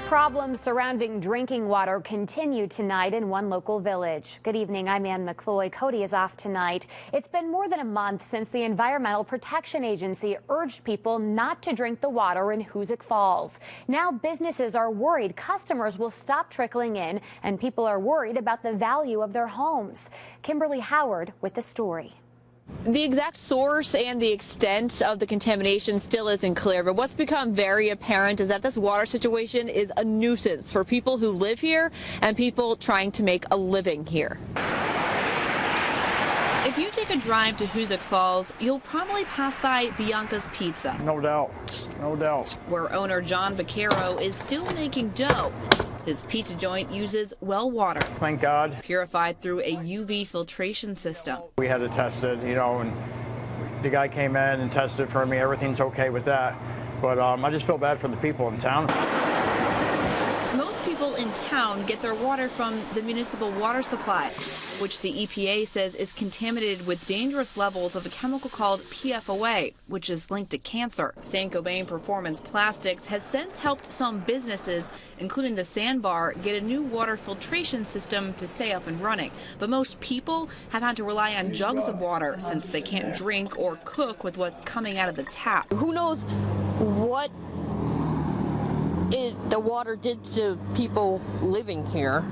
Problems surrounding drinking water continue tonight in one local village. Good evening, I'm Ann McCloy. Cody is off tonight. It's been more than a month since the Environmental Protection Agency urged people not to drink the water in Hoosick Falls. Now businesses are worried customers will stop trickling in, and people are worried about the value of their homes. Kimberly Howard with the story. The exact source and the extent of the contamination still isn't clear, but what's become very apparent is that this water situation is a nuisance for people who live here and people trying to make a living here. If you take a drive to Hoosick Falls, you'll probably pass by Bianca's Pizza. No doubt, no doubt. Where owner John Baccaro is still making dough. His pizza joint uses well water. Thank God. Purified through a UV filtration system. We had to test it, and the guy came in and tested for me. Everything's okay with that. But I just feel bad for the people in town. Most people in town get their water from the municipal water supply, which the EPA says is contaminated with dangerous levels of a chemical called PFOA, which is linked to cancer. Saint-Gobain Performance Plastics has since helped some businesses, including the Sandbar, get a new water filtration system to stay up and running. But most people have had to rely on jugs of water since they can't drink or cook with what's coming out of the tap. Who knows what the water did to people living here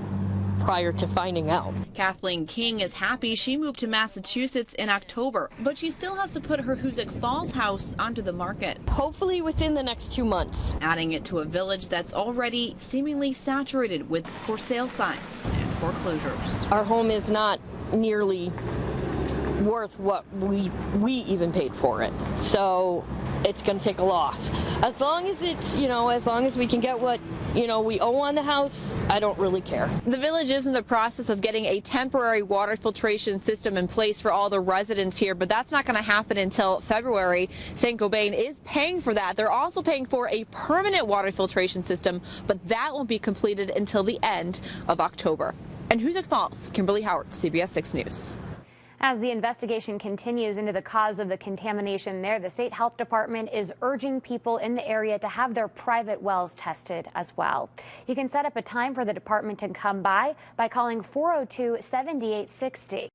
prior to finding out. Kathleen King is happy she moved to Massachusetts in October, but she still has to put her Hoosick Falls house onto the market. Hopefully within the next 2 months. Adding it to a village that's already seemingly saturated with for sale signs and foreclosures. Our home is not nearly worth what we even paid for it. So it's going to take a loss. As long as it's, as long as we can get what, we owe on the house, I don't really care. The village is in the process of getting a temporary water filtration system in place for all the residents here, but that's not going to happen until February. Saint-Gobain is paying for that. They're also paying for a permanent water filtration system, but that won't be completed until the end of October. In Hoosick Falls, Kimberly Howard, CBS 6 News. As the investigation continues into the cause of the contamination there, the state health department is urging people in the area to have their private wells tested as well. You can set up a time for the department to come by calling 402-7860.